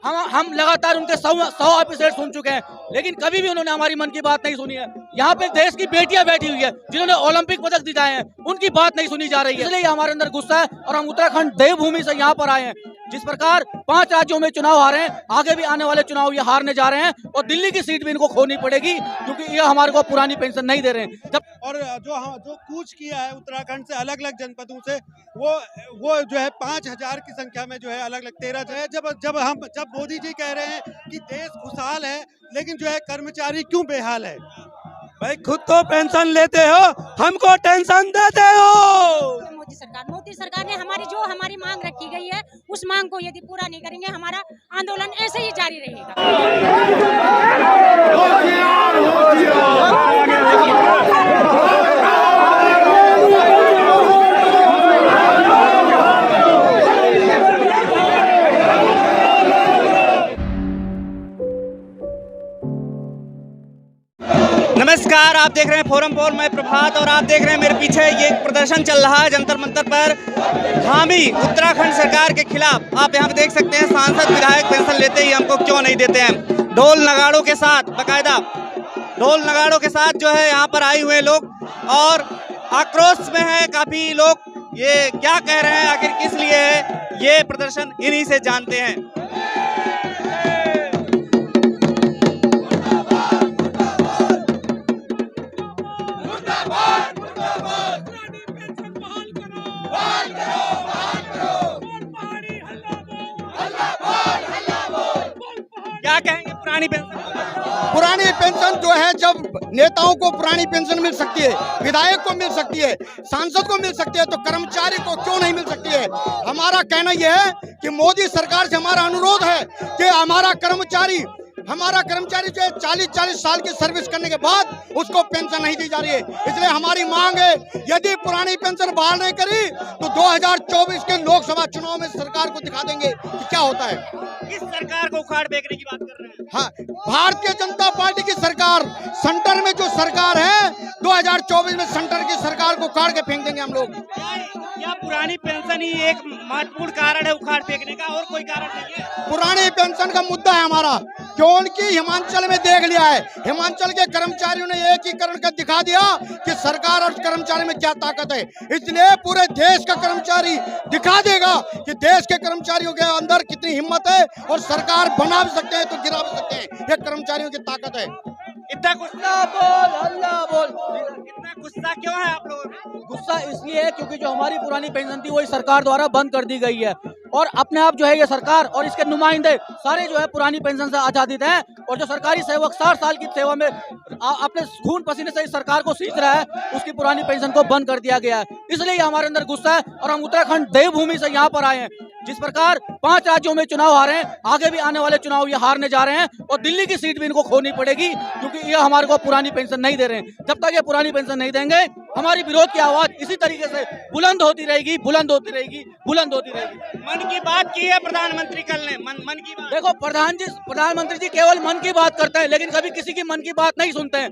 हम लगातार उनके 100 एपिसोड सुन चुके हैं, लेकिन कभी भी उन्होंने हमारी मन की बात नहीं सुनी है। यहाँ पे देश की बेटियां बैठी हुई है जिन्होंने ओलंपिक पदक जिताए हैं, उनकी बात नहीं सुनी जा रही है, इसलिए हमारे अंदर गुस्सा है। और हम उत्तराखंड देवभूमि से यहाँ पर आए हैं। जिस प्रकार 5 राज्यों में चुनाव हारे हैं, आगे भी आने वाले चुनाव ये हारने जा रहे हैं और दिल्ली की सीट भी इनको खोनी पड़ेगी, क्योंकि ये हमारे को पुरानी पेंशन नहीं दे रहे हैं। और जो कूच किया है उत्तराखंड से अलग अलग जनपदों से, वो जो है 5000 की संख्या में जो है अलग अलग 13 जो है, जब मोदी जी कह रहे हैं कि देश खुशहाल है, लेकिन जो है कर्मचारी क्यों बेहाल है। भाई खुद तो पेंशन लेते हो, हमको टेंशन देते हो। मोदी सरकार ने हमारी मांग रखी गई है, उस मांग को यदि पूरा नहीं करेंगे, हमारा आंदोलन ऐसे ही जारी रहेगा। नमस्कार, आप देख रहे हैं फोरम पोल, मैं प्रभात, और आप देख रहे हैं मेरे पीछे ये प्रदर्शन चल रहा है जंतर मंतर पर हामी उत्तराखंड सरकार के खिलाफ। आप यहाँ पे देख सकते हैं सांसद विधायक पेंशन लेते ही हमको क्यों नहीं देते हैं। ढोल नगाड़ों के साथ, बाकायदा ढोल नगाड़ों के साथ जो है यहाँ पर आए हुए लोग और आक्रोश में है काफी लोग। ये क्या कह रहे हैं, आखिर किस लिए है ये प्रदर्शन, इन्हीं से जानते हैं। क्या कहेंगे पुरानी पेंशन जो है, जब नेताओं को पुरानी पेंशन मिल सकती है, विधायक को मिल सकती है, सांसद को मिल सकती है, तो कर्मचारी को क्यों नहीं मिल सकती है। हमारा कहना यह है कि मोदी सरकार से हमारा अनुरोध है कि हमारा कर्मचारी जो है 40 साल की सर्विस करने के बाद उसको पेंशन नहीं दी जा रही है। इसलिए हमारी मांग है, यदि पुरानी पेंशन बहाल नहीं करी तो 2024 के लोकसभा चुनाव में सरकार को दिखा देंगे कि क्या होता है। किस सरकार को उखाड़ फेंकने की बात कर रहे हैं? हाँ, भारतीय जनता पार्टी की सरकार, सेंटर में जो सरकार है, 2024 में सेंटर की सरकार को उखाड़ के फेंक देंगे हम लोग। क्या पुरानी पेंशन ही एक महत्वपूर्ण कारण है उखाड़ फेंकने का, और कोई कारण नहीं है? पुरानी पेंशन का मुद्दा है हमारा, क्योंकि हिमाचल में देख लिया है, हिमाचल के कर्मचारियों ने एकीकरण कर दिखा दिया कि सरकार और कर्मचारी में क्या ताकत है। इसलिए पूरे देश का कर्मचारी दिखा देगा कि देश के कर्मचारियों के अंदर कितनी हिम्मत है, और सरकार बना भी सकते हैं तो गिरा भी सकते हैं। ये कर्मचारियों की ताकत है। इतना गुस्सा इतना गुस्सा क्यों है आप लोगों में? गुस्सा इसलिए है क्योंकि जो हमारी पुरानी पेंशन थी वही सरकार द्वारा बंद कर दी गई है, और अपने आप जो है ये सरकार और इसके नुमाइंदे सारे जो है पुरानी पेंशन से आच्छादित हैं, और जो सरकारी सेवक 60 साल की सेवा में अपने खून पसीने से इस सरकार को सींच रहा है, उसकी पुरानी पेंशन को बंद कर दिया गया है। इसलिए हमारे अंदर गुस्सा है और हम उत्तराखंड देवभूमि से यहाँ पर आए हैं। जिस प्रकार 5 राज्यों में चुनाव हारे हैं, आगे भी आने वाले चुनाव ये हारने जा रहे हैं और दिल्ली की सीट भी इनको खोनी पड़ेगी, क्योंकि ये हमारे को पुरानी पेंशन नहीं दे रहे हैं। जब तक ये पुरानी पेंशन नहीं देंगे, हमारी विरोध की आवाज इसी तरीके से बुलंद होती रहेगी, बुलंद होती रहेगी, बुलंद होती रहेगी। मन की बात की है प्रधानमंत्री कल ने, मन की बात। देखो प्रधानमंत्री जी केवल मन की बात करते हैं, लेकिन कभी किसी की मन की बात नहीं सुनते हैं।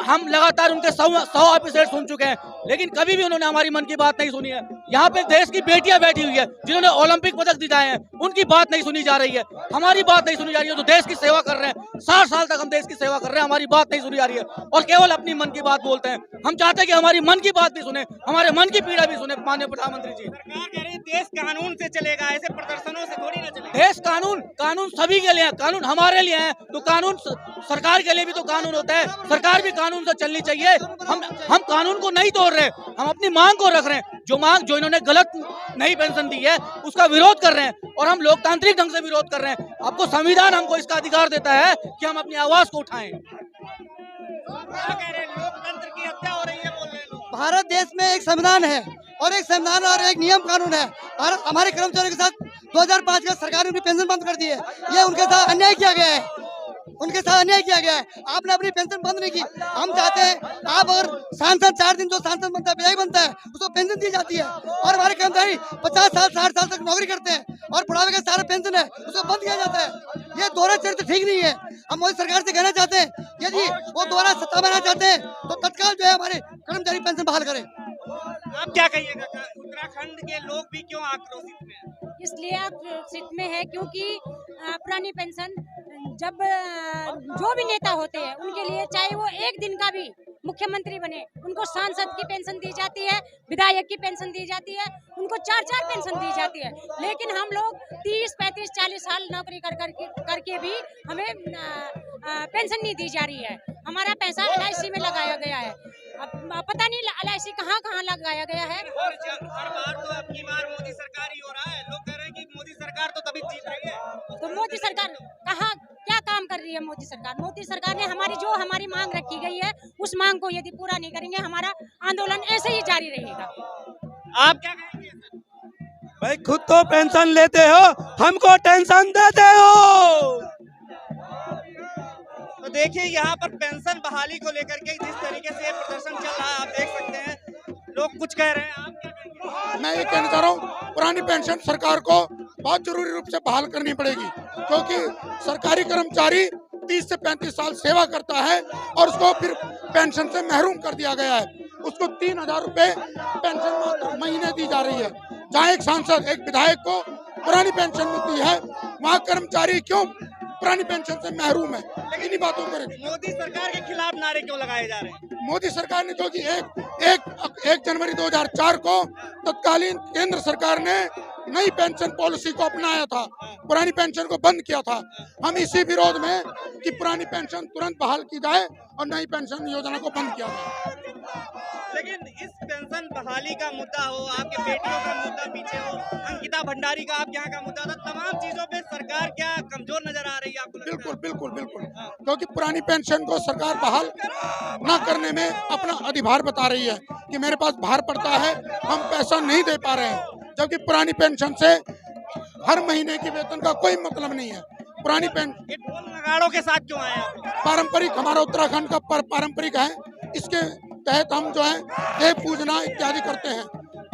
हम लगातार उनके 100 एपिसोड सुन चुके हैं, लेकिन कभी भी उन्होंने हमारी मन की बात नहीं सुनी है। यहाँ पे देश की बेटियां बैठी हुई है जिन्होंने ओलंपिक पदक जिताए हैं, उनकी बात नहीं सुनी जा रही है, हमारी बात नहीं सुनी जा रही है। जो देश की सेवा कर रहे हैं, 60 साल तक हम देश की सेवा कर रहे हैं, हमारी बात नहीं सुनी जा रही है, और केवल अपनी मन की बात बोलते हैं। हम चाहते हैं कि हमारी मन की बात भी सुने, हमारे मन की पीड़ा भी सुने माननीय प्रधानमंत्री जी। सरकार कह रही है देश कानून से चलेगा, ऐसे प्रदर्शनों से थोड़ी ना चलेगा। देश कानून सभी के लिए है, कानून हमारे लिए है, तो कानून सरकार के लिए भी तो कानून होता है। सरकार भी कानून से चलनी चाहिए। हम कानून को नहीं तोड़ रहे, हम अपनी मांग को रख रहे हैं। जो इन्होंने गलत नई पेंशन दी है उसका विरोध कर रहे हैं, और हम लोकतांत्रिक ढंग से विरोध कर रहे हैं। आपको संविधान हमको इसका अधिकार देता है कि हम अपनी आवाज को उठाएं। क्या कह रहे हैं, लोकतंत्र की हत्या हो रही है बोल रहे हैं लोग। भारत देश में एक संविधान है और एक नियम कानून है। भारत हमारे कर्मचारियों के साथ 2005 का सरकार ने उनकी पेंशन बंद कर दी है। ये उनके साथ अन्याय किया गया है, आपने अपनी पेंशन बंद नहीं की। हम चाहते हैं आप अगर सांसद 4 दिन जो सांसद बनता है, विधायक बनता है, उसको पेंशन दी जाती है, और हमारे कर्मचारी 50 साल 60 साल तक नौकरी करते हैं और बुढ़ापे का सारा पेंशन है उसको बंद किया जाता है। ये दोहरा चरित्र ठीक नहीं है। हम मोदी सरकार से कहना चाहते हैं, यदि वो दोबारा सत्ता में आना चाहते हैं तो तत्काल जो है हमारे कर्मचारी पेंशन बहाल करें। आप क्या कहिएगा उत्तराखंड के लोग भी क्यों आक्रोशित में हैं? इसलिए आक्रोशित में है क्योंकि पुरानी पेंशन जब जो भी नेता होते हैं उनके लिए चाहे वो एक दिन का भी मुख्यमंत्री बने उनको सांसद की पेंशन दी जाती है, विधायक की पेंशन दी जाती है, उनको 4-4 पेंशन दी जाती है। लेकिन हम लोग 30, 35, 40 साल नौकरी करके भी हमें पेंशन नहीं दी जा रही है। हमारा पैसा LIC में लगाया गया है। अब पता नहीं LIC कहाँ लगाया गया है। हर बार तो आपकी बार मोदी सरकार ही हो रहा है, लोग कह रहे हैं कि मोदी सरकार तो तभी जीत रही है। तो मोदी सरकार कहाँ क्या काम कर रही है? मोदी सरकार ने हमारी मांग रखी गई है उस मांग को यदि पूरा नहीं करेंगे हमारा आंदोलन ऐसे ही जारी रहेगा। आप क्या कहेंगे सर? भाई खुद तो पेंशन लेते हो, हमको टेंशन देते हो। तो देखिए यहाँ पर पेंशन बहाली को लेकर के जिस तरीके से ये प्रदर्शन चल रहा है आप देख सकते हैं, लोग कुछ कह रहे हैं, आप क्या कहेंगे? मैं ये कहना चाह रहा हूँ पुरानी पेंशन सरकार को बहुत जरूरी रूप से बहाल करनी पड़ेगी, क्योंकि सरकारी कर्मचारी 30 से 35 साल सेवा करता है और उसको फिर पेंशन से महरूम कर दिया गया है। उसको 3,000 रुपए पेंशन मात्र महीने दी जा रही है। जहाँ एक सांसद एक विधायक को पुरानी पेंशन मिलती है, वहाँ कर्मचारी क्यों पुरानी पेंशन से महरूम है? इन्हीं बातों पर मोदी सरकार के खिलाफ नारे क्यों लगाए जा रहे हैं? मोदी सरकार ने, क्योंकि एक जनवरी 2004 को तत्कालीन केंद्र सरकार ने नई पेंशन पॉलिसी को अपनाया था, पुरानी पेंशन को बंद किया था। हम इसी विरोध में कि पुरानी पेंशन तुरंत बहाल की जाए और नई पेंशन योजना को बंद किया जाए। लेकिन इस पेंशन बहाली का मुद्दा हो, आपके बेटियों का मुद्दा पीछे हो, अंकिता भंडारी का आप यहाँ का मुद्दा था, तमाम चीजों पे सरकार क्या कमजोर नजर आ रही है आपको? बिल्कुल, क्योंकि पुरानी पेंशन को सरकार बहाल न करने में अपना अधिभार बता रही है कि मेरे पास भार पड़ता है, हम पैसा नहीं दे पा रहे हैं। जबकि पुरानी पेंशन से हर महीने के वेतन का कोई मतलब नहीं है। पुरानी पेंशन ये ढोल नगाड़ों के साथ क्यों आए आप? पारंपरिक, हमारा उत्तराखंड का पारंपरिक है, इसके तहत हम जो है देव पूजना इत्यादि करते हैं।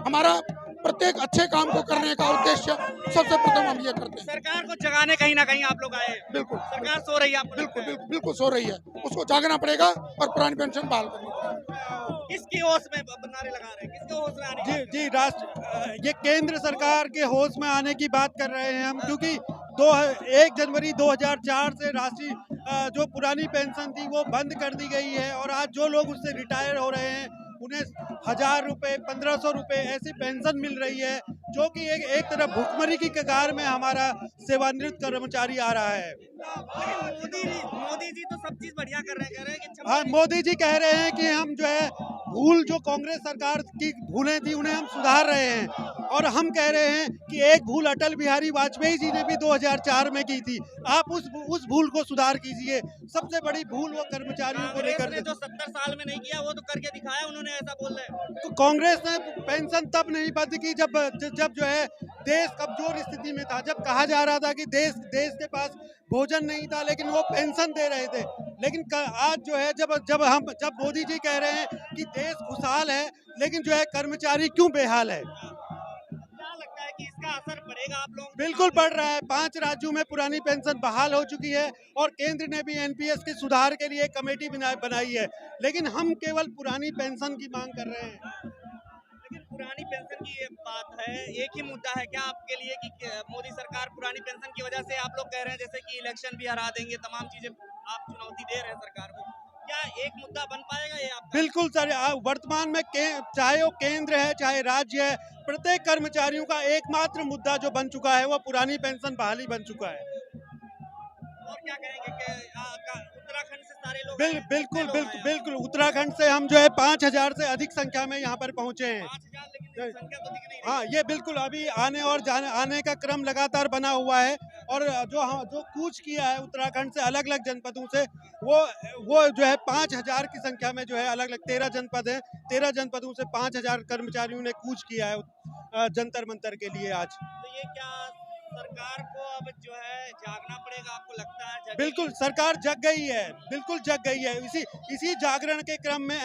हमारा प्रत्येक अच्छे काम को करने का उद्देश्य सबसे प्रथम हम ये करते हैं। सरकार को जगाने कहीं ना कहीं आप लोग आए हैं। बिल्कुल, सरकार सो रही है आपको? बिल्कुल सो रही है, उसको जागना पड़ेगा और पुरानी पेंशन बहाल करनी पड़ेगी। किसकी होश में नारे लगा रहे हैं, किसके होश में आने? जी ये केंद्र सरकार के होश में आने की बात कर रहे हैं हम, क्योंकि 1 जनवरी 2004 से राष्ट्रीय जो पुरानी पेंशन थी वो बंद कर दी गई है और आज जो लोग उससे रिटायर हो रहे हैं उन्हें 1,000 रुपए, 1,500 रुपए ऐसी पेंशन मिल रही है, जो कि एक तरफ भुखमरी की कगार में हमारा सेवानिवृत्त कर्मचारी आ रहा है। मोदी जी तो सब चीज बढ़िया कर रहे हैं, कह रहे हैं कि हाँ, मोदी जी कह रहे हैं कि हम जो है जो कांग्रेस सरकार की भूलें थी उन्हें हम सुधार रहे हैं, और हम कह रहे हैं कि एक भूल अटल बिहारी वाजपेयी जी ने भी 2004 में की थी। आप उस भूल को सुधार कीजिए। सबसे बड़ी भूल वो कर्मचारियों को लेकर जो 70 साल में नहीं किया वो तो करके दिखाया उन्होंने, ऐसा बोल रहे हैं। तो कांग्रेस ने पेंशन तब नहीं बंद की जब जो है देश कमजोर स्थिति में था, जब कहा जा रहा था कि देश के पास भोजन नहीं था लेकिन वो पेंशन दे रहे थे। लेकिन आज जो है जब मोदी जी कह रहे हैं कि देश खुशहाल है लेकिन जो है कर्मचारी क्यों बेहाल है? क्या लगता है कि इसका असर पड़ेगा आप लोगों? बिल्कुल पड़ रहा है। 5 राज्यों में पुरानी पेंशन बहाल हो चुकी है और केंद्र ने भी NPS के सुधार के लिए कमेटी बनाई है, लेकिन हम केवल पुरानी पेंशन की मांग कर रहे हैं। लेकिन पुरानी पेंशन की ये बात है, एक ही मुद्दा है क्या आपके लिए कि मोदी सरकार पुरानी पेंशन की वजह से आप लोग कह रहे हैं जैसे कि इलेक्शन भी हरा देंगे, तमाम चीजें आप चुनौती दे रहे हैं सरकार को, क्या एक मुद्दा बन पाएगा ये आपका? बिल्कुल सर, वर्तमान में चाहे वो केंद्र है चाहे राज्य है, प्रत्येक कर्मचारियों का एकमात्र मुद्दा जो बन चुका है वो पुरानी पेंशन बहाली बन चुका है। और क्या कहेंगे कि उत्तराखंड से सारे लोग बिल्कुल उत्तराखंड से हम जो है 5,000 से अधिक संख्या में यहाँ पर पहुँचे हैं। 5,000, लेकिन संख्या तो दिख नहीं रही। हाँ, ये बिल्कुल अभी आने का क्रम लगातार बना हुआ है, और जो कूच किया है उत्तराखंड से अलग अलग जनपदों से वो जो है 5,000 की संख्या में जो है अलग अलग 13 जनपद है, 13 जनपदों से 5,000 कर्मचारियों ने कूच किया है जंतर मंतर के लिए आज। तो ये क्या सरकार को अब जो है जागना पड़ेगा, आपको लगता है? जगेगी? बिल्कुल सरकार जग गई है, बिल्कुल जग गई है। इसी जागरण के क्रम में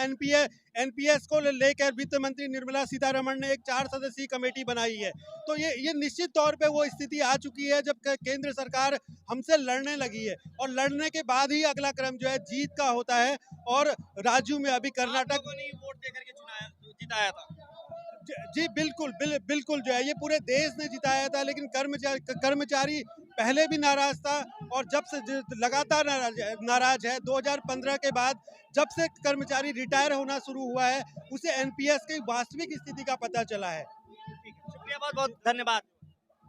एनपीएस को लेकर वित्त मंत्री निर्मला सीतारमण ने एक 4 सदस्यीय कमेटी बनाई है। तो ये निश्चित तौर पे वो स्थिति आ चुकी है जब केंद्र सरकार हमसे लड़ने लगी है, और लड़ने के बाद ही अगला क्रम जो है जीत का होता है। और राज्यों में अभी कर्नाटक आप लोगों ने वोट देकर के जिताया था। जी बिल्कुल जो है ये पूरे देश ने जिताया था, लेकिन कर्मचारी पहले भी नाराज था, और जब से लगातार नाराज है। 2015 के बाद जब से कर्मचारी रिटायर होना शुरू हुआ है, उसे एनपीएस की वास्तविक स्थिति का पता चला है। शुक्रिया, बहुत बहुत धन्यवाद।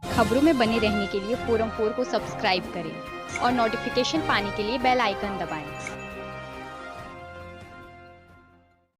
खबरों में बने रहने के लिए फोरम 4 को सब्सक्राइब करें और नोटिफिकेशन पाने के लिए बेल आइकन दबाएं।